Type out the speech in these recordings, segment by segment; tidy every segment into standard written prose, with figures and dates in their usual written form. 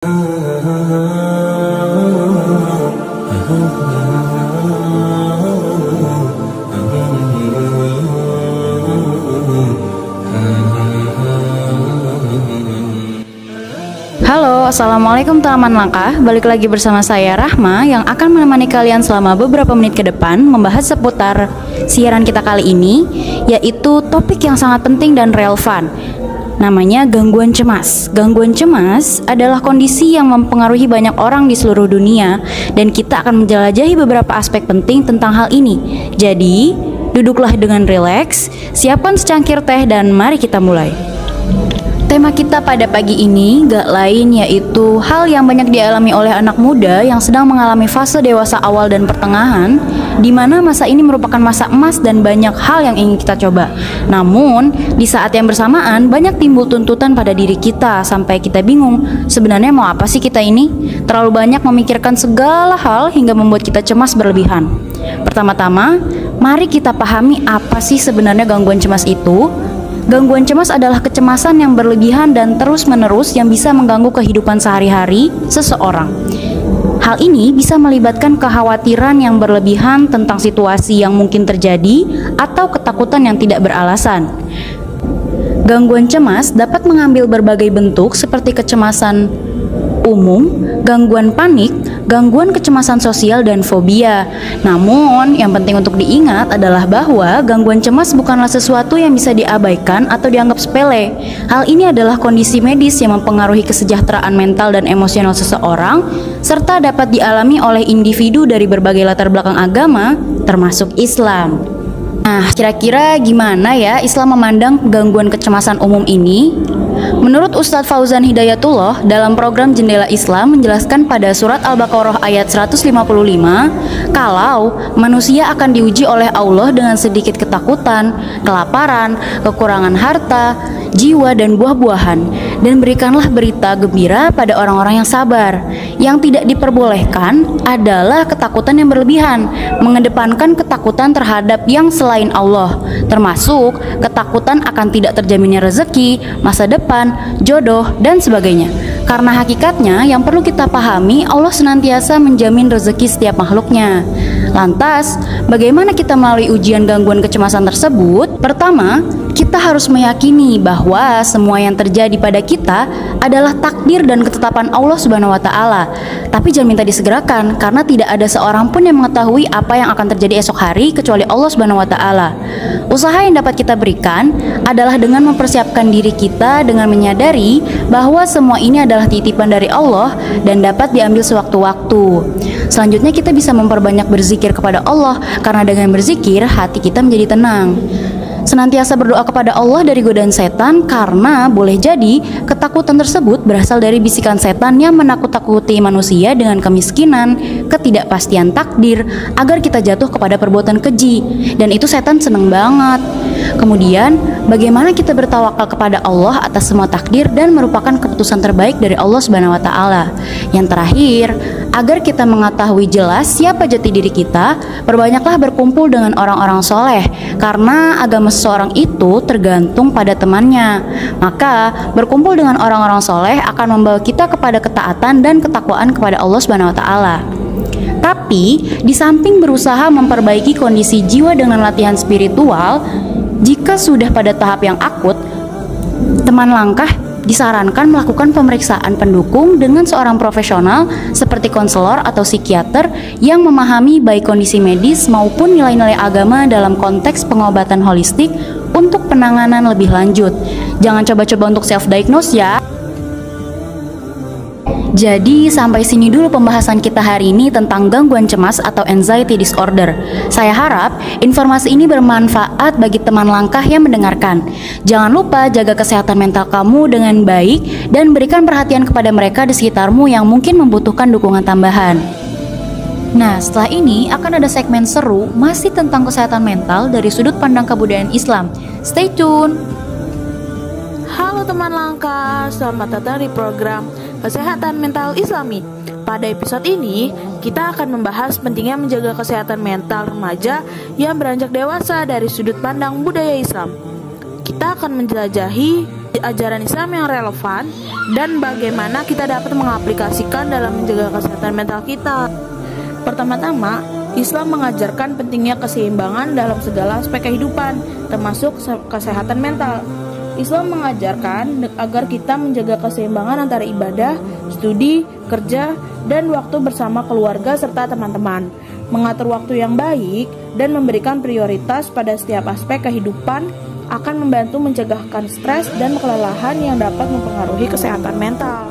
Halo, assalamualaikum teman langkah. Balik lagi bersama saya Rahma yang akan menemani kalian selama beberapa menit ke depan membahas seputar siaran kita kali ini, yaitu topik yang sangat penting dan relevan. Namanya gangguan cemas. Gangguan cemas adalah kondisi yang mempengaruhi banyak orang di seluruh dunia, dan kita akan menjelajahi beberapa aspek penting tentang hal ini. Jadi, duduklah dengan rileks, siapkan secangkir teh, dan mari kita mulai. Tema kita pada pagi ini gak lain yaitu hal yang banyak dialami oleh anak muda yang sedang mengalami fase dewasa awal dan pertengahan, di mana masa ini merupakan masa emas dan banyak hal yang ingin kita coba. Namun, di saat yang bersamaan banyak timbul tuntutan pada diri kita sampai kita bingung, sebenarnya mau apa sih kita ini? Terlalu banyak memikirkan segala hal hingga membuat kita cemas berlebihan. Pertama-tama, mari kita pahami apa sih sebenarnya gangguan cemas itu. Gangguan cemas adalah kecemasan yang berlebihan dan terus-menerus yang bisa mengganggu kehidupan sehari-hari seseorang. Hal ini bisa melibatkan kekhawatiran yang berlebihan tentang situasi yang mungkin terjadi atau ketakutan yang tidak beralasan. Gangguan cemas dapat mengambil berbagai bentuk seperti kecemasan umum, gangguan panik, gangguan kecemasan sosial, dan fobia. Namun, yang penting untuk diingat adalah bahwa gangguan cemas bukanlah sesuatu yang bisa diabaikan atau dianggap sepele. Hal ini adalah kondisi medis yang mempengaruhi kesejahteraan mental dan emosional seseorang, serta dapat dialami oleh individu dari berbagai latar belakang agama, termasuk Islam. Nah, kira-kira gimana ya Islam memandang gangguan kecemasan umum ini? Menurut Ustadz Fauzan Hidayatullah dalam program Jendela Islam menjelaskan pada surat Al-Baqarah ayat 155, kalau manusia akan diuji oleh Allah dengan sedikit ketakutan, kelaparan, kekurangan harta, jiwa, dan buah-buahan, dan berikanlah berita gembira pada orang-orang yang sabar. Yang tidak diperbolehkan adalah ketakutan yang berlebihan, mengedepankan ketakutan terhadap yang selain Allah, termasuk ketakutan akan tidak terjaminnya rezeki, masa depan, jodoh, dan sebagainya. Karena hakikatnya yang perlu kita pahami, Allah senantiasa menjamin rezeki setiap makhluknya. Lantas, bagaimana kita melalui ujian gangguan kecemasan tersebut? Pertama, kita harus meyakini bahwa semua yang terjadi pada kita adalah takdir dan ketetapan Allah Subhanahu wa taala. Tapi jangan minta disegerakan, karena tidak ada seorang pun yang mengetahui apa yang akan terjadi esok hari kecuali Allah Subhanahu wa taala. Usaha yang dapat kita berikan adalah dengan mempersiapkan diri kita dengan menyadari bahwa semua ini adalah titipan dari Allah dan dapat diambil sewaktu-waktu. Selanjutnya kita bisa memperbanyak berzikir kepada Allah, karena dengan berzikir hati kita menjadi tenang. Senantiasa berdoa kepada Allah dari godaan setan, karena boleh jadi ketakutan tersebut berasal dari bisikan setan yang menakut-takuti manusia dengan kemiskinan, ketidakpastian takdir, agar kita jatuh kepada perbuatan keji, dan itu setan seneng banget. Kemudian, bagaimana kita bertawakal kepada Allah atas semua takdir dan merupakan keputusan terbaik dari Allah Subhanahu wa taala. Yang terakhir, agar kita mengetahui jelas siapa jati diri kita, perbanyaklah berkumpul dengan orang-orang soleh, karena agama seseorang itu tergantung pada temannya. Maka berkumpul dengan orang-orang soleh akan membawa kita kepada ketaatan dan ketakwaan kepada Allah Subhanahu wa taala. Tapi di samping berusaha memperbaiki kondisi jiwa dengan latihan spiritual, jika sudah pada tahap yang akut, teman langkah disarankan melakukan pemeriksaan pendukung dengan seorang profesional seperti konselor atau psikiater yang memahami baik kondisi medis maupun nilai-nilai agama dalam konteks pengobatan holistik untuk penanganan lebih lanjut. Jangan coba-coba untuk self-diagnose ya. Jadi sampai sini dulu pembahasan kita hari ini tentang gangguan cemas atau anxiety disorder. Saya harap informasi ini bermanfaat bagi teman langkah yang mendengarkan. Jangan lupa jaga kesehatan mental kamu dengan baik dan berikan perhatian kepada mereka di sekitarmu yang mungkin membutuhkan dukungan tambahan. Nah, setelah ini akan ada segmen seru masih tentang kesehatan mental dari sudut pandang kebudayaan Islam. Stay tune. Halo teman langkah, selamat datang di program Kesehatan Mental Islami. Pada episode ini, kita akan membahas pentingnya menjaga kesehatan mental remaja yang beranjak dewasa dari sudut pandang budaya Islam. Kita akan menjelajahi ajaran Islam yang relevan, dan bagaimana kita dapat mengaplikasikan dalam menjaga kesehatan mental kita. Pertama-tama, Islam mengajarkan pentingnya keseimbangan dalam segala aspek kehidupan, termasuk kesehatan mental. Islam mengajarkan agar kita menjaga keseimbangan antara ibadah, studi, kerja, dan waktu bersama keluarga serta teman-teman. Mengatur waktu yang baik dan memberikan prioritas pada setiap aspek kehidupan akan membantu mencegahkan stres dan kelelahan yang dapat mempengaruhi kesehatan mental.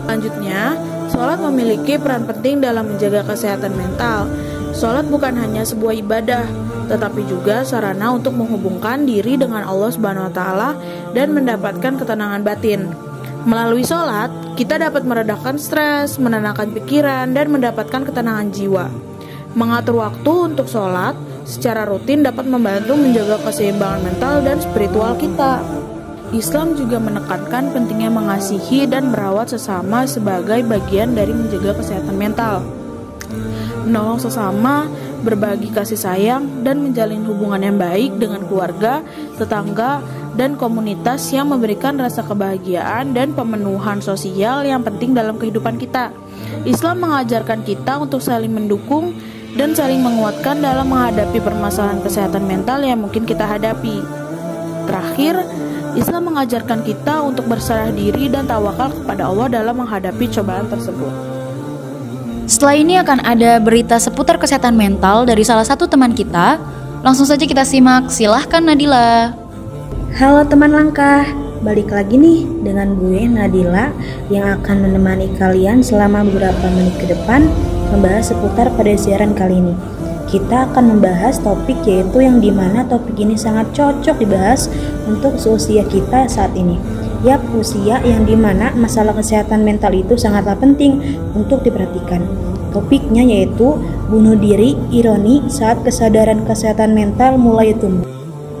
Selanjutnya, sholat memiliki peran penting dalam menjaga kesehatan mental. Sholat bukan hanya sebuah ibadah, tetapi juga sarana untuk menghubungkan diri dengan Allah Subhanahu wa Ta'ala dan mendapatkan ketenangan batin. Melalui sholat, kita dapat meredakan stres, menenangkan pikiran, dan mendapatkan ketenangan jiwa. Mengatur waktu untuk sholat secara rutin dapat membantu menjaga keseimbangan mental dan spiritual kita. Islam juga menekankan pentingnya mengasihi dan merawat sesama sebagai bagian dari menjaga kesehatan mental. Menolong sesama, berbagi kasih sayang, dan menjalin hubungan yang baik dengan keluarga, tetangga, dan komunitas yang memberikan rasa kebahagiaan dan pemenuhan sosial yang penting dalam kehidupan kita. Islam mengajarkan kita untuk saling mendukung dan saling menguatkan dalam menghadapi permasalahan kesehatan mental yang mungkin kita hadapi. Terakhir, Islam mengajarkan kita untuk berserah diri dan tawakal kepada Allah dalam menghadapi cobaan tersebut. Setelah ini akan ada berita seputar kesehatan mental dari salah satu teman kita. Langsung saja kita simak, silahkan Nadila. Halo teman langkah, balik lagi nih dengan gue Nadila yang akan menemani kalian selama beberapa menit ke depan membahas seputar pada siaran kali ini. Kita akan membahas topik yaitu yang dimana topik ini sangat cocok dibahas untuk seusia kita saat ini. Yap, usia yang dimana masalah kesehatan mental itu sangatlah penting untuk diperhatikan. Topiknya yaitu bunuh diri ironi saat kesadaran kesehatan mental mulai tumbuh.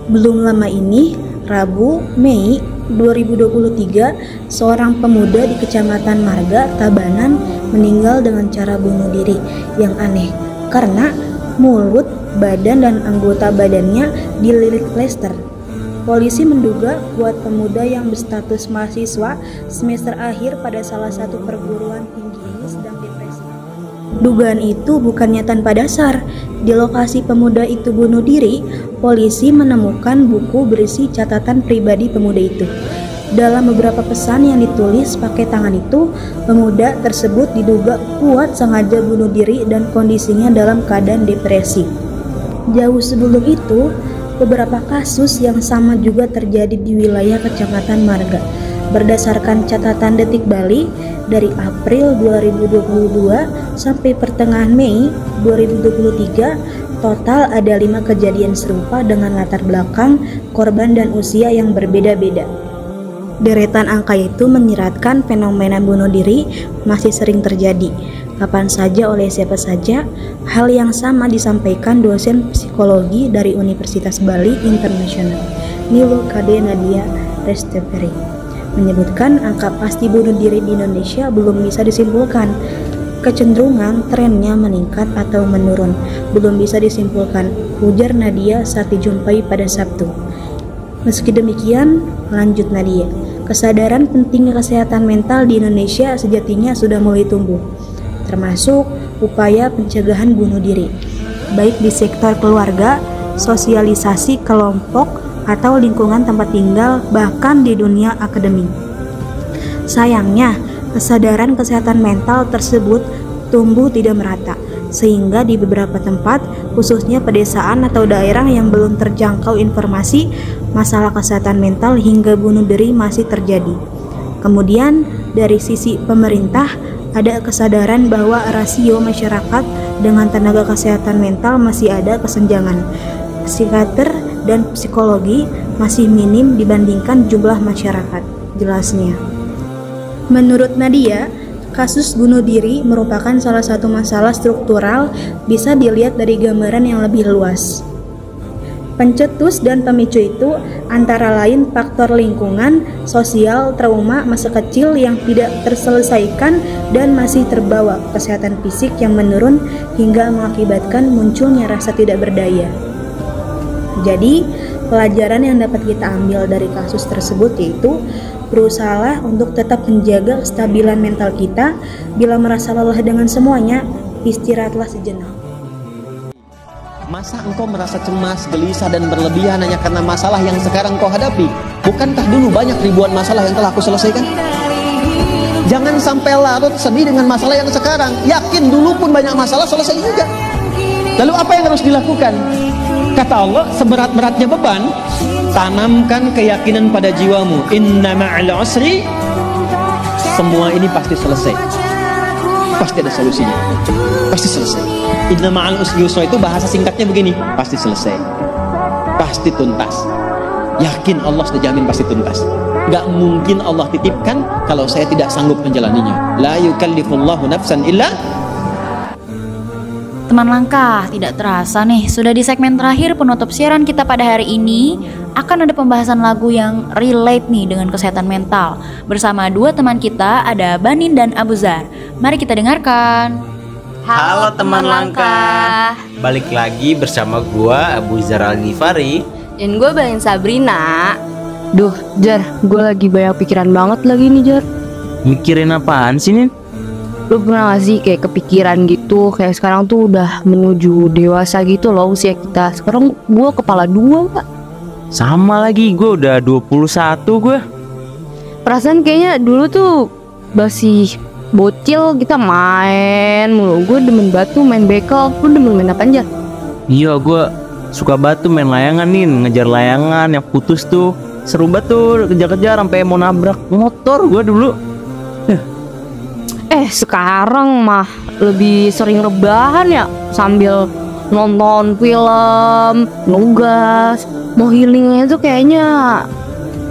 Belum lama ini, Rabu, Mei 2023, seorang pemuda di Kecamatan Marga, Tabanan meninggal dengan cara bunuh diri yang aneh karena mulut, badan, dan anggota badannya dililit plester. Polisi menduga kuat pemuda yang berstatus mahasiswa semester akhir pada salah satu perguruan tinggi ini sedang depresi. Dugaan itu bukannya tanpa dasar. Di lokasi pemuda itu bunuh diri, polisi menemukan buku berisi catatan pribadi pemuda itu. Dalam beberapa pesan yang ditulis pakai tangan itu, pemuda tersebut diduga kuat sengaja bunuh diri dan kondisinya dalam keadaan depresi. Jauh sebelum itu, beberapa kasus yang sama juga terjadi di wilayah Kecamatan Marga. Berdasarkan catatan Detik Bali, dari April 2022 sampai pertengahan Mei 2023, total ada 5 kejadian serupa dengan latar belakang korban dan usia yang berbeda-beda. Deretan angka itu menyiratkan fenomena bunuh diri masih sering terjadi, kapan saja oleh siapa saja. Hal yang sama disampaikan dosen psikologi dari Universitas Bali Internasional, Nilo Kade Nadia Resteveri, menyebutkan angka pasti bunuh diri di Indonesia belum bisa disimpulkan. Kecenderungan trennya meningkat atau menurun belum bisa disimpulkan, ujar Nadia saat dijumpai pada Sabtu. Meski demikian, lanjut Nadia, kesadaran pentingnya kesehatan mental di Indonesia sejatinya sudah mulai tumbuh, termasuk upaya pencegahan bunuh diri, baik di sektor keluarga, sosialisasi kelompok, atau lingkungan tempat tinggal, bahkan di dunia akademik. Sayangnya, kesadaran kesehatan mental tersebut tumbuh tidak merata, sehingga di beberapa tempat, khususnya pedesaan atau daerah yang belum terjangkau informasi, masalah kesehatan mental hingga bunuh diri masih terjadi. Kemudian, dari sisi pemerintah, ada kesadaran bahwa rasio masyarakat dengan tenaga kesehatan mental masih ada kesenjangan. Psikiater dan psikologi masih minim dibandingkan jumlah masyarakat, jelasnya. Menurut Nadia, kasus bunuh diri merupakan salah satu masalah struktural, bisa dilihat dari gambaran yang lebih luas. Pencetus dan pemicu itu antara lain faktor lingkungan, sosial, trauma masa kecil yang tidak terselesaikan dan masih terbawa, kesehatan fisik yang menurun hingga mengakibatkan munculnya rasa tidak berdaya. Jadi, pelajaran yang dapat kita ambil dari kasus tersebut yaitu berusahalah untuk tetap menjaga kestabilan mental kita. Bila merasa lelah dengan semuanya, istirahatlah sejenak. Masa engkau merasa cemas, gelisah, dan berlebihan hanya karena masalah yang sekarang kau hadapi? Bukankah dulu banyak ribuan masalah yang telah aku selesaikan? Jangan sampai larut sedih dengan masalah yang sekarang. Yakin dulu pun banyak masalah selesai juga. Lalu apa yang harus dilakukan? Kata Allah, seberat-beratnya beban, tanamkan keyakinan pada jiwamu. Inna ma'al usri, semua ini pasti selesai. Pasti ada solusinya. Pasti selesai. Inna ma'al usri yusra itu bahasa singkatnya begini, pasti selesai. Pasti tuntas. Yakin Allah sudah jamin pasti tuntas. Gak mungkin Allah titipkan kalau saya tidak sanggup menjalaninya. La yukallifullahu nafsan illa. Teman langkah, tidak terasa nih, sudah di segmen terakhir penutup siaran kita pada hari ini. Akan ada pembahasan lagu yang relate nih dengan kesehatan mental. Bersama dua teman kita, ada Banin dan Abuzar. Mari kita dengarkan. Halo teman langkah, balik lagi bersama gua Abuzar Al-Ghifari. Dan gue Banin Sabrina. Duh, Jar, gue lagi banyak pikiran banget lagi nih, Jar. Mikirin apaan sih, Nin? Lu pernah gak sih kayak kepikiran gitu, kayak sekarang tuh udah menuju dewasa gitu loh usia kita. Sekarang gue kepala 2, Pak. Sama lagi, gue udah 21 gue. Perasaan kayaknya dulu tuh masih bocil kita main mulu. Gue demen batu, main bekel. Lu demen main apa aja? Iya, gue suka batu main layangan nih, ngejar layangan yang putus tuh. Seru banget tuh, kejar-kejar sampai mau nabrak motor gue dulu. Sekarang mah lebih sering rebahan ya, sambil nonton film, nugas. Mau healingnya tuh kayaknya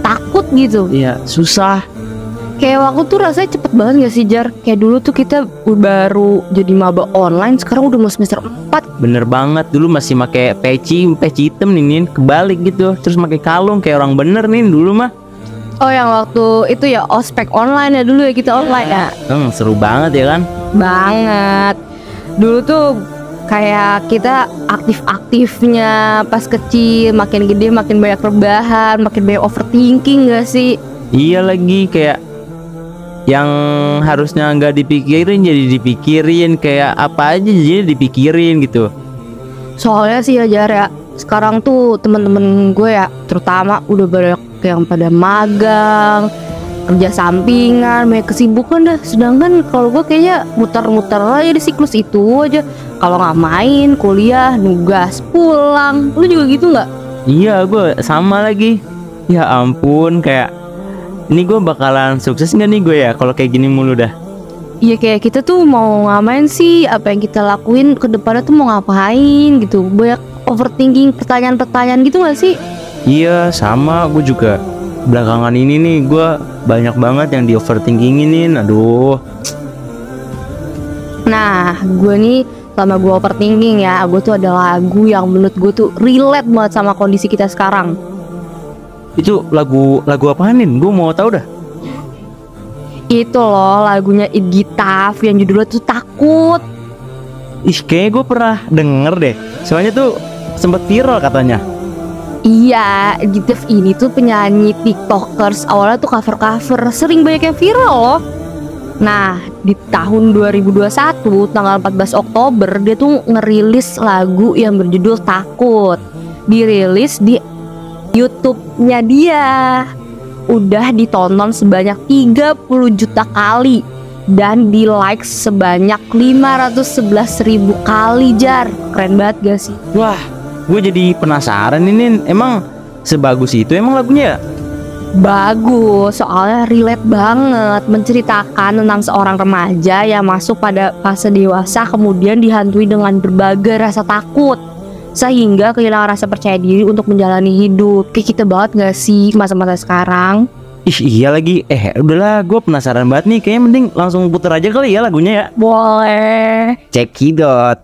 takut gitu. Iya, susah. Kayak waktu tuh rasanya cepet banget gak sih, Jar? Kayak dulu tuh kita baru jadi maba online, sekarang udah mau semester 4. Bener banget, dulu masih pakai peci hitam nih, Nin. Kebalik gitu, terus pakai kalung kayak orang bener nih dulu mah. Oh, yang waktu itu ya ospek online ya dulu ya, kita online ya. Seru banget ya kan? Banget. Dulu tuh kayak kita aktif-aktifnya pas kecil, makin gede makin banyak rebahan, makin banyak overthinking gak sih? Iya lagi, kayak yang harusnya nggak dipikirin jadi dipikirin, kayak apa aja jadi dipikirin gitu. Soalnya sih ya, Jar, ya, sekarang tuh temen-temen gue ya terutama udah banyak yang pada magang, kerja sampingan, banyak kesibukan dah. Sedangkan kalau gue kayaknya muter-muter aja di siklus itu aja. Kalau nggak main, kuliah, nugas, pulang. Lu juga gitu nggak? Iya, gue sama lagi. Ya ampun, kayak ini gue bakalan sukses nggak nih gue ya kalau kayak gini mulu dah. Iya, kayak kita tuh mau ngapain sih? Apa yang kita lakuin ke depannya tuh mau ngapain gitu? Banyak overthinking, pertanyaan-pertanyaan gitu gak sih? Iya, sama, gue juga belakangan ini nih gue banyak banget yang di overthinkingin. Aduh. Nah, gue nih selama gue overthinking ya, gue tuh ada lagu yang menurut gue tuh relate banget sama kondisi kita sekarang. Itu lagu apaan nih? Gue mau tahu dah. Itu loh lagunya Igitaf yang judulnya tuh Takut. Ih, kayaknya gue pernah denger deh. Soalnya tuh sempet viral katanya. Iya, Igitaf ini tuh penyanyi tiktokers. Awalnya tuh cover-cover, sering banyak yang viral loh. Nah, di tahun 2021 tanggal 14 Oktober dia tuh ngerilis lagu yang berjudul Takut. Dirilis di YouTube-nya dia. Udah ditonton sebanyak 30 juta kali dan di like sebanyak 511.000 kali, Jar. Keren banget gak sih? Wah, gue jadi penasaran ini. Emang sebagus itu emang lagunya? Bagus, soalnya relate banget. Menceritakan tentang seorang remaja yang masuk pada fase dewasa, kemudian dihantui dengan berbagai rasa takut, sehingga kehilangan rasa percaya diri untuk menjalani hidup. Kayak kita banget gak sih masa-masa sekarang? Ih, iya lagi. Udahlah, gue penasaran banget nih. Kayaknya mending langsung puter aja kali ya lagunya ya. Boleh. Cekidot.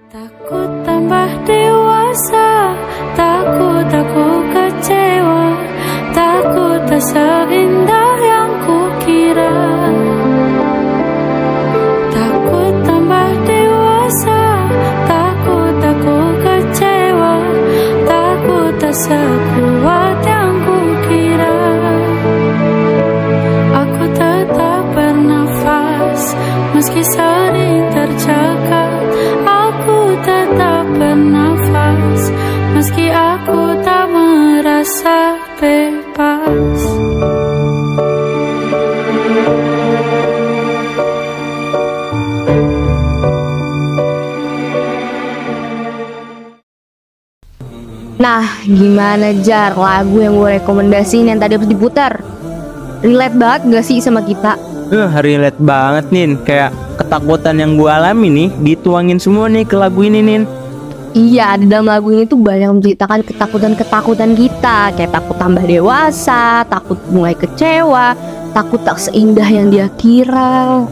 Takut tambah dewasa, takut aku kecewa, takut tak seindah yang kukira. Takut tambah dewasa, takut aku kecewa, Meski sering tercekat, aku tetap bernafas. Meski aku tak merasa bebas. Nah, gimana Jar lagu yang gue rekomendasiin yang tadi habis diputar? Relate banget gak sih sama kita? Relate banget nih. Kayak ketakutan yang gue alami nih dituangin semua nih ke lagu ini nih. Iya, di dalam lagu ini tuh banyak menceritakan ketakutan-ketakutan kita. Kayak takut tambah dewasa, takut mulai kecewa, takut tak seindah yang dia kira.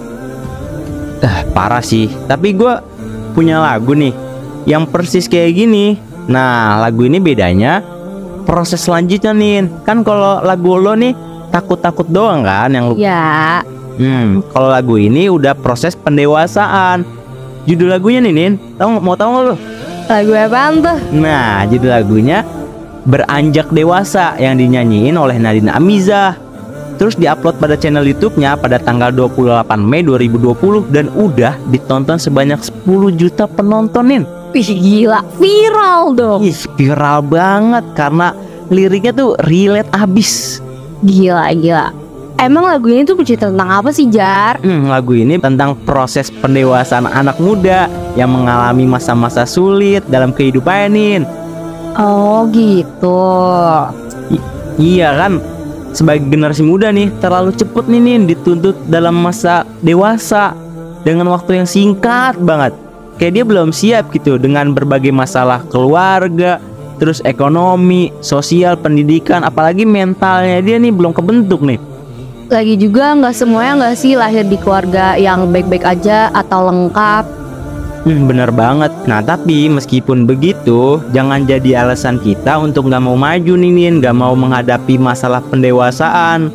Parah sih. Tapi gue punya lagu nih yang persis kayak gini. Nah, lagu ini bedanya proses selanjutnya nih. Kan kalau lagu lo nih takut-takut doang kan yang lu. Ya. Kalau lagu ini udah proses pendewasaan. Judul lagunya nih Nin, mau tahu nggak lo? Lagu apaan tuh? Nah, judul lagunya Beranjak Dewasa yang dinyanyiin oleh Nadine Amizah. Terus diupload pada channel YouTube-nya pada tanggal 28 Mei 2020 dan udah ditonton sebanyak 10 juta penontonin. Wih, gila, viral dong. Ih, viral banget karena liriknya tuh relate abis. Gila. Emang lagu ini tuh bercerita tentang apa sih, Jar? Lagu ini tentang proses pendewasaan anak muda yang mengalami masa-masa sulit dalam kehidupannya. Oh gitu. Iya kan, sebagai generasi muda nih terlalu cepet nih dituntut dalam masa dewasa dengan waktu yang singkat banget. Kayak dia belum siap gitu dengan berbagai masalah keluarga, terus ekonomi, sosial, pendidikan, apalagi mentalnya dia nih belum kebentuk nih. Lagi juga nggak semuanya nggak sih lahir di keluarga yang baik-baik aja atau lengkap. Bener banget. Nah tapi meskipun begitu, jangan jadi alasan kita untuk nggak mau maju nih, nggak mau menghadapi masalah pendewasaan.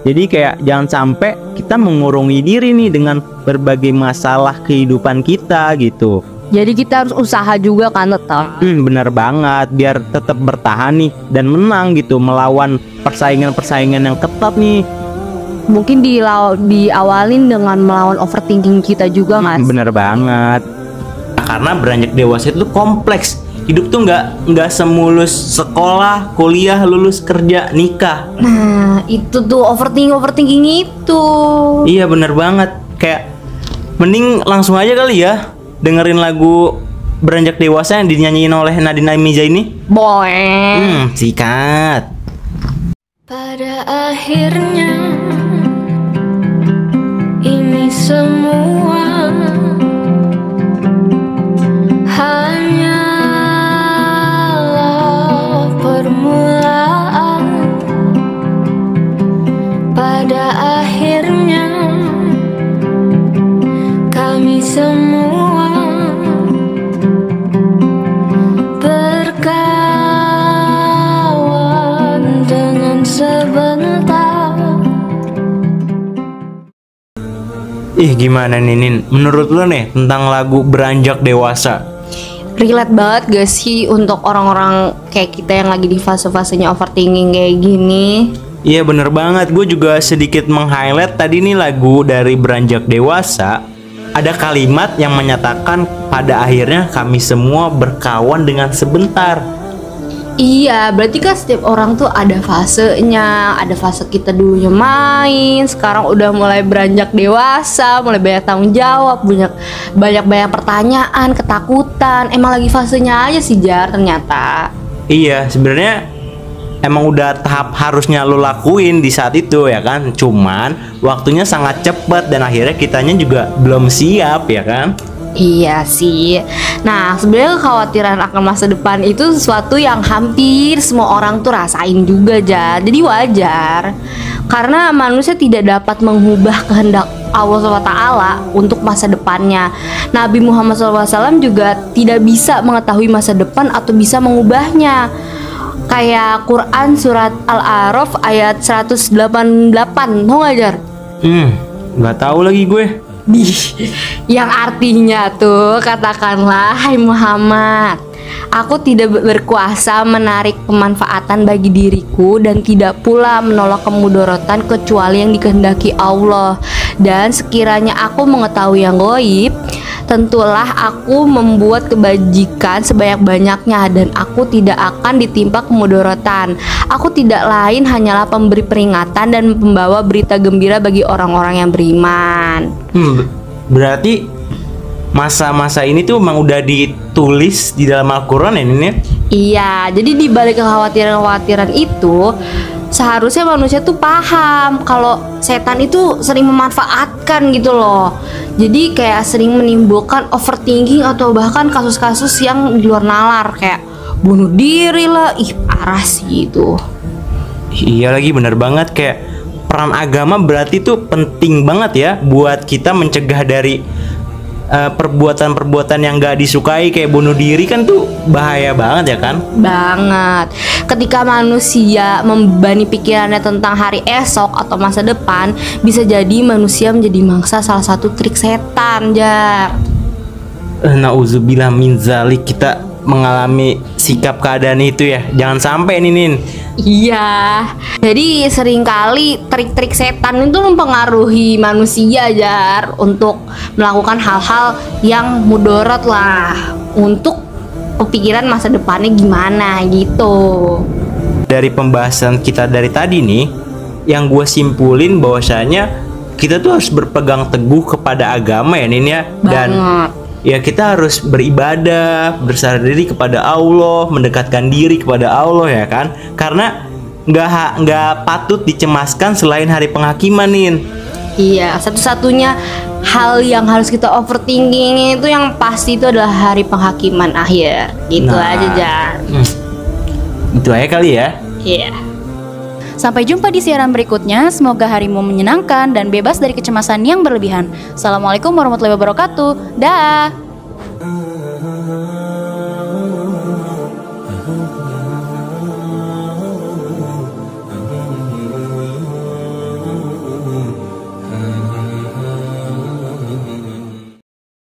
Jadi kayak jangan sampai kita mengurungi diri nih dengan berbagai masalah kehidupan kita gitu. Jadi kita harus usaha juga kan tetap. Bener banget, biar tetap bertahan nih dan menang gitu melawan persaingan-persaingan yang ketat nih. Mungkin diawalin dengan melawan overthinking kita juga mas. Bener banget. Karena beranjak dewasa itu kompleks. Hidup tuh nggak semulus sekolah, kuliah, lulus, kerja, nikah. Nah itu tuh overthinking itu. Iya bener banget. Kayak mending langsung aja kali ya dengerin lagu Beranjak Dewasa yang dinyanyiin oleh Nadine Amizah ini. Boy. Sikat. Pada akhirnya ini semua hanyalah permulaan. Pada akhirnya kami semua berkawan dengan sebentar. Gimana nih Nin? Menurut lo nih tentang lagu Beranjak Dewasa? Relate banget gak sih untuk orang-orang kayak kita yang lagi di fase-fasenya overthinking kayak gini? Iya bener banget. Gue juga sedikit meng-highlight tadi nih lagu dari Beranjak Dewasa. Ada kalimat yang menyatakan pada akhirnya kami semua berkawan dengan sebentar. Iya, berarti kan setiap orang tuh ada fasenya. Ada fase kita dulunya main, sekarang udah mulai beranjak dewasa, mulai banyak tanggung jawab, banyak pertanyaan, ketakutan. Emang lagi fasenya aja sih Jar ternyata. Iya, sebenarnya emang udah tahap harusnya lo lakuin di saat itu ya kan. Cuman waktunya sangat cepat dan akhirnya kitanya juga belum siap ya kan. Iya sih. Nah sebenarnya kekhawatiran akan masa depan itu sesuatu yang hampir semua orang tuh rasain juga Jar. Jadi wajar, karena manusia tidak dapat mengubah kehendak Allah SWT untuk masa depannya. Nabi Muhammad SAW juga tidak bisa mengetahui masa depan atau bisa mengubahnya. Kayak Quran surat Al-A'raf ayat 188. Tau gak Jar? Gak tahu lagi gue. Yang artinya tuh katakanlah hai Muhammad, Aku tidak berkuasa menarik pemanfaatan bagi diriku dan tidak pula menolak kemudorotan kecuali yang dikehendaki Allah. Dan sekiranya aku mengetahui yang gaib, tentulah aku membuat kebajikan sebanyak-banyaknya dan aku tidak akan ditimpa kemudorotan. Aku tidak lain hanyalah pemberi peringatan dan pembawa berita gembira bagi orang-orang yang beriman. Berarti masa-masa ini tuh emang udah ditulis di dalam Al-Quran ya ini? Iya, jadi di balik kekhawatiran-kekhawatiran itu seharusnya manusia tuh paham kalau setan itu sering memanfaatkan gitu loh. Jadi kayak sering menimbulkan overthinking atau bahkan kasus-kasus yang di luar nalar kayak bunuh diri lah. Ih, parah sih itu. Iya lagi, bener banget. Kayak peran agama berarti tuh penting banget ya buat kita mencegah dari perbuatan-perbuatan yang gak disukai kayak bunuh diri kan tuh bahaya banget ya kan? Banget. Ketika manusia membebani pikirannya tentang hari esok atau masa depan, bisa jadi manusia menjadi mangsa salah satu trik setan, Jar. Nauzubillah min zalik, kita mengalami sikap keadaan itu ya. Jangan sampai nih Nin. Iya. Jadi seringkali trik-trik setan itu mempengaruhi manusia, Jar, untuk melakukan hal-hal yang mudarat lah, untuk kepikiran masa depannya gimana gitu. Dari pembahasan kita dari tadi nih, yang gue simpulin bahwasanya kita tuh harus berpegang teguh kepada agama ya Nin ya. Dan ya kita harus beribadah, bersandar diri kepada Allah, mendekatkan diri kepada Allah ya kan. Karena nggak patut dicemaskan selain hari penghakiman Nin. Iya, satu-satunya hal yang harus kita overthinking itu yang pasti itu adalah hari penghakiman akhir. Gitu aja, Jar. Itu aja kali ya. Iya. Sampai jumpa di siaran berikutnya. Semoga harimu menyenangkan dan bebas dari kecemasan yang berlebihan. Assalamualaikum warahmatullahi wabarakatuh. Dah.